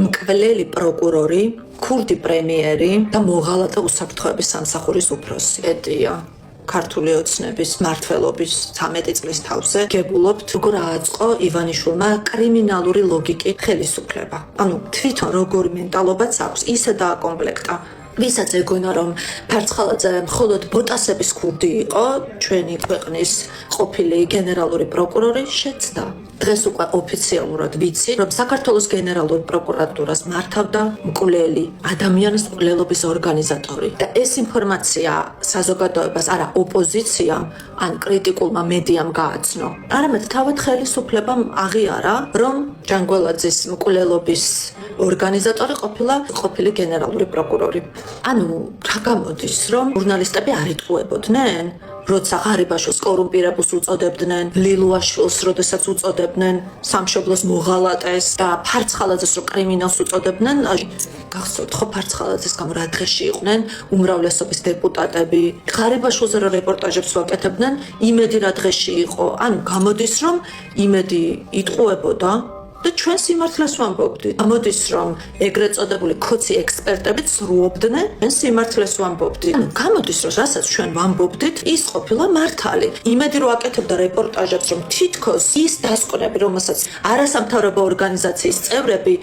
მკვლელი პროკურორი, ქურდი პრემიერი და მოღალატე უსაფრთხოების სამსახურის უფროსი. ეტია ქართული ოცნების მმართველობის 13 წლის თავზე გებულობთ, როგორ ააწყო ივანიშვილმა კრიმინალური ლოგიკით ხელისუფლება. ანუ თვითონ როგორი მენტალობაც აქვს, ისე დააკომპლექტა. ვისაც ეგონა რომ ფარცხალაძე მხოლოდ ბოტასების ქურდი იყო, ჩვენი ქვეყნის ყოფილი გენერალური პროკურორი შეცდა. დღეს უკვე ოფიციალურად ვიცი, რომ საქართველოს გენერალურ პროკურატურას მართავდა მკვლელი ადამიანის მკვლელობის ორგანიზატორი. და ეს ინფორმაცია საზოგადოებას არა ოპოზიციამ ან კრიტიკულმა მედიამ გააცნო. არამედ თავად ხელისუფლებამ აღიარა, რომ ჯანგველაძის მკვლელობის ორგანიზატორი ყოფილი გენერალური პროკურორი. ანუ რა გამოდის, რომ ჟურნალისტები არ იტყუებოდნენ? როცა ღარიბაშვილს კორუმპირებულს უწოდებდნენ, ლილუაშვილს როდესაც უწოდებდნენ სამშობლოს მოღალატეს და ფარცხალაძეს რო კრიმინალს უწოდებდნენ, გახსოვთ ხო ფარცხალაძეს გამო რა დღეში იყვნენ უმრავლესობის დეპუტატები, ღარიბაშვილზე რო რეპორტაჟებს ვაკეთებდნენ, იმედი რა დღეში იყო. ანუ გამოდის, რომ იმედი იტყუებოდა და ჩვენ სიმართლეს ვამბობდით. გამოდის, რომ ეგრეთ წოდებული ქოცი ექსპერტები ცრუობდნენ, ჩვენ სიმართლეს ვამბობდით. ანუ გამოდის, რომ რასაც ჩვენ ვამბობდით, ის ყოფილა მართალი. იმედი რო აკეთებდა რეპორტაჟებს, რომ თითქოს ის დასკვნები, რომელსაც არასამთავრობო ორგანიზაციის წევრები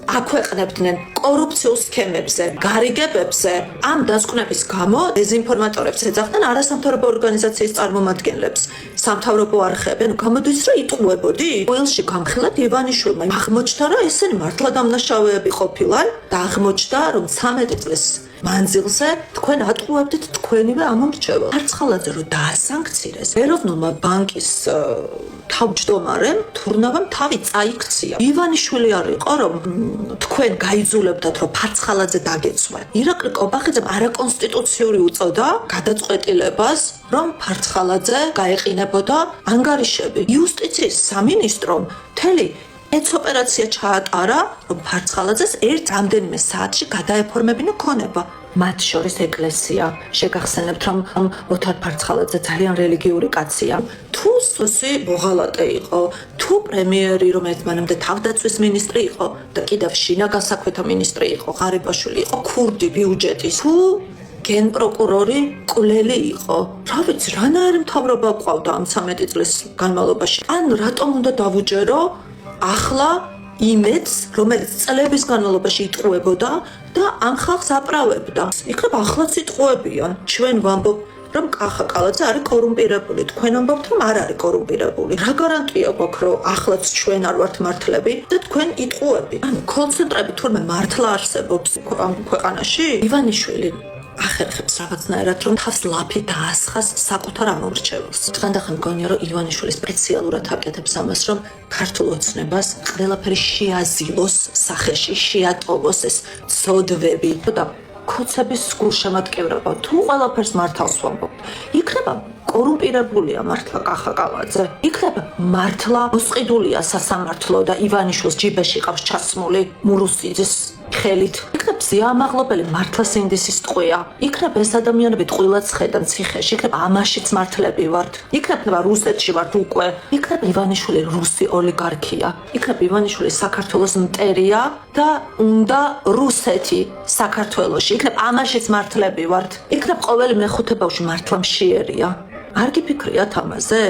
აქვეყნებდნენ კორუფციულ სქემებზე, გარიგებებზე, ამ დასკვნების გამო დეზინფორმატორებს ეძახდნენ არასამთავრობო ორგანიზაციის წარმომადგენლებს. სამთავრობო არხები, ანუ გამოდის, რომ იტყუებოდი? ყველში გამხილად ივანიშვილმა აღმოჩნდა, რომ ესენი მართლა დამნაშავეები ყოფილან და აღმოჩნდა, რომ 13 წლის მანძილზე თქვენ ატყუებდით თქვენივე ამორჩევა. ფარცხალაძე რო დაასანქცირეს, ეროვნულმა ბანკის თავმჯდომარემ თურნავამ თავი წაიქცია. ივანიშვილი არ იყო, რომ თქვენ გაიძულებდათ, რომ ფარცხალაძე დაგეცვათ. ირაკლი კობახიძემ არაკონსტიტუციური უწოდა გადაწყვეტილებას, რომ ფარცხალაძე გაეყინებოდა ანგარიშები. იუსტიციის სამინისტრომ მთელი ოპერაცია ჩაატარა, რომ ფარცხალაძეს ერთ რამდენიმე საათში გადაეფორმებინა ქონება. მათ შორის ეკლესია. შეგახსენებთ, რომ ოთარ ფარცხალაძე ძალიან რელიგიური კაცია. თუ სოსი მოღალატე იყო, თუ პრემიერი, რომელიც მანამდე თავდაცვის მინისტრი იყო და კიდევ შინაგასაქვეთა მინისტრი იყო, ღარიბაშვილი იყო, ქურდი ბიუჯეტის, თუ გენპროკურორი მკვლელი იყო. რა ვიცი, რანაირი მთავრობა ყავდა ამ 13 წლის განმავლობაში. ან რატომ უნდა დავუჯერო ახლა იმედს, რომელიც წლების განმავლობაში იტყუებოდა და ამ ხალხს აправებდა. იქნებ ახლაც იტყუებიან. ჩვენ ვამბობ, რომ კახა კალაძე არის კორუმპირებული. თქვენ ამბობთ, რომ არ არის კორუმპირებული. რა გარანტია გვაქვს, რომ ახლაც ჩვენ არ ვართ მართლები და თქვენ იტყუები? ანუ კონცენტრები თურმე მართლა არსებობს ამ ქვეყანაში? ივანიშვილი ახერხებს რაღაცნაირად, რომ თავს ლაფი დაასხას საკუთარ ამორჩეველს. დღანდახან მგონია, რომ ივანიშვილი სპეციალურად აკეთებს ამას, რომ ქართულ ოცნებას ყველაფერი შეაზილოს სახეში, შეატოვოს ეს ცოდვები და ქოცების გულშემატკივრება. თუ ყველაფერს მართავს ვამბობთ, იქნება კორუმპირებულია მართლა კახა კალაძე? იქნება მართლა მოსყიდულია სასამართლო და ივანიშვილს ჯიბეში ყავს ჩასმული მურუსიძის ხელით? იქნება ზეამაღლობელი მართლა სინდისის ტყვია? იქნება ეს ადამიანები ტყუილად ხედან ციხეში? იქნება ამაშიც მართლები ვართ? იქნება რუსეთში ვართ უკვე? იქნება ივანიშვილი რუსი ოლიგარქია? იქნება ივანიშვილი საქართველოს მტერია და უნდა რუსეთი საქართველოში? იქნება ამაშიც მართლები ვართ? იქნება ყოველი მეხუთე ბავშვი მართლა მშიერია? არ გიფიქრიათ ამაზე?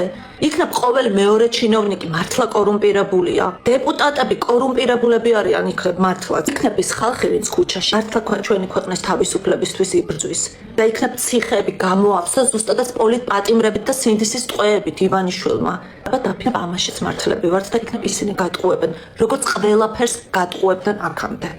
იქნებ ყოველი მეორე ჩინოვნიკი მართლა კორუმპირებულია? დეპუტატები კორუმპირებულები არიან იქნებ მართლა? იქნებ ის ხალხი, ვინც ქუჩაში მართლა ჩვენი ქვეყნის თავისუფლებისთვის იბრძვის და იქნებ ციხეები გამოავსა ზუსტადად პოლიტპატიმრებით და სინდისის ტყვეებით ივანიშვილმა. და დაფიქრებ ამაშიც მართლები ვართ და იქნებ ისინი გატყუებენ, როგორც ყველაფერს გატყუებდნენ აქამდე.